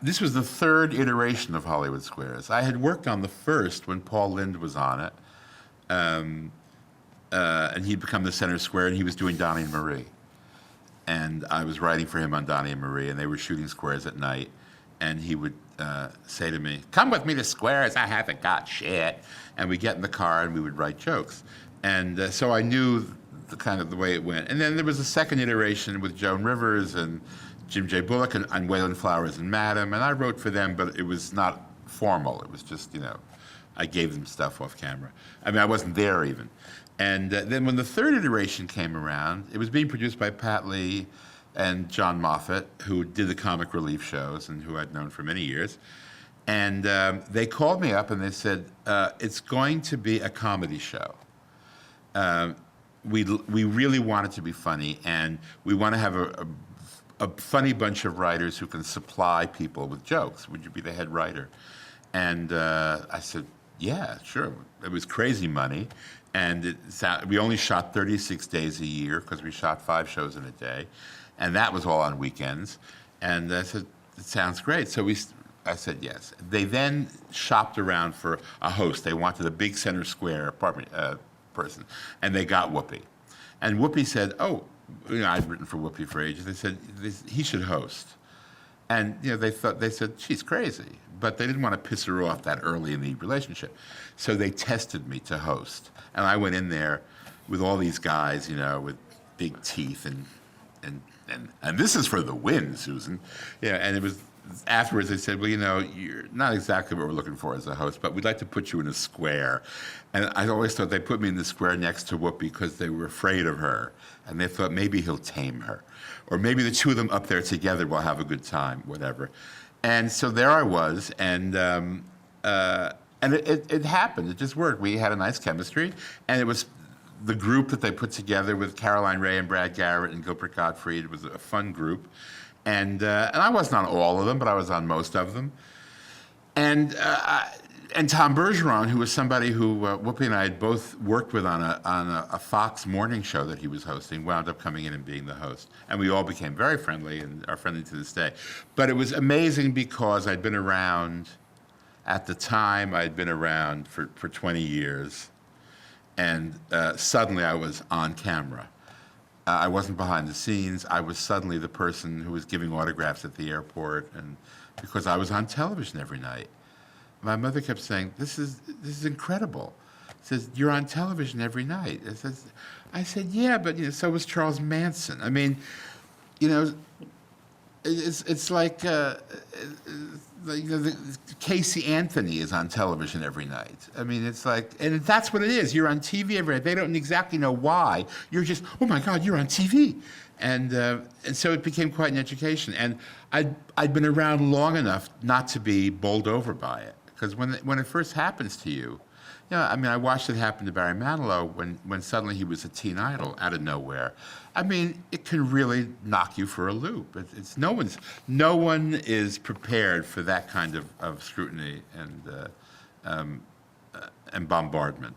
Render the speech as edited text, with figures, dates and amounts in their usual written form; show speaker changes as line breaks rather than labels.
this was the third iteration of Hollywood Squares. I had worked on the first when Paul Lynde was on it, and he'd become the center square, and he was doing Donnie and Marie. And I was writing for him on Donnie and Marie, and they were shooting Squares at night. And he would say to me, "Come with me to Squares, I haven't got shit." And we'd get in the car and we would write jokes. And so I knew the kind of the way it went. And then there was a second iteration with Joan Rivers and Jim J. Bullock and Waylon Flowers and Madam. And I wrote for them, but it was not formal. It was just, I gave them stuff off camera. I mean, I wasn't there even. And then when the third iteration came around, it was being produced by Pat Lee and John Moffat, who did the comic relief shows and who I'd known for many years. And they called me up and they said, it's going to be a comedy show. We really want it to be funny, and we want to have a funny bunch of writers who can supply people with jokes. Would you be the head writer? And I said, yeah, sure. It was crazy money. And we only shot 36 days a year because we shot 5 shows in a day. And that was all on weekends. And I said, it sounds great. So I said yes. They then shopped around for a host. They wanted a big center square apartment person. And they got Whoopi. And Whoopi said, oh, I'd written for Whoopi for ages. They said, he should host. And they said, she's crazy. But they didn't want to piss her off that early in the relationship. So they tested me to host. And I went in there with all these guys, with big teeth and this is for the win, Susan. And it was afterwards they said, well, you're not exactly what we're looking for as a host, but we'd like to put you in a square. And I always thought they put me in the square next to Whoopi because they were afraid of her. And they thought maybe he'll tame her. Or maybe the two of them up there together will have a good time, whatever. And so there I was, and it happened. It just worked. We had a nice chemistry, and it was the group that they put together with Caroline Rhea and Brad Garrett and Gilbert Gottfried. It was a fun group, and I wasn't on all of them, but I was on most of them. And Tom Bergeron, who was somebody who Whoopi and I had both worked with on a Fox morning show that he was hosting, wound up coming in and being the host. And we all became very friendly and are friendly to this day. But it was amazing because I'd been around, at the time, I'd been around for 20 years. And suddenly I was on camera. I wasn't behind the scenes. I was suddenly the person who was giving autographs at the airport, and because I was on television every night. My mother kept saying, this is incredible. She says, you're on television every night. I said, yeah, but so was Charles Manson. I mean, it's like Casey Anthony is on television every night. I mean, it's like, and that's what it is. You're on TV every night. They don't exactly know why. You're just, oh my God, you're on TV. And so it became quite an education. And I'd been around long enough not to be bowled over by it. Because when it first happens to you, I mean, I watched it happen to Barry Manilow when suddenly he was a teen idol out of nowhere. I mean, it can really knock you for a loop. No one is prepared for that kind of scrutiny and bombardment.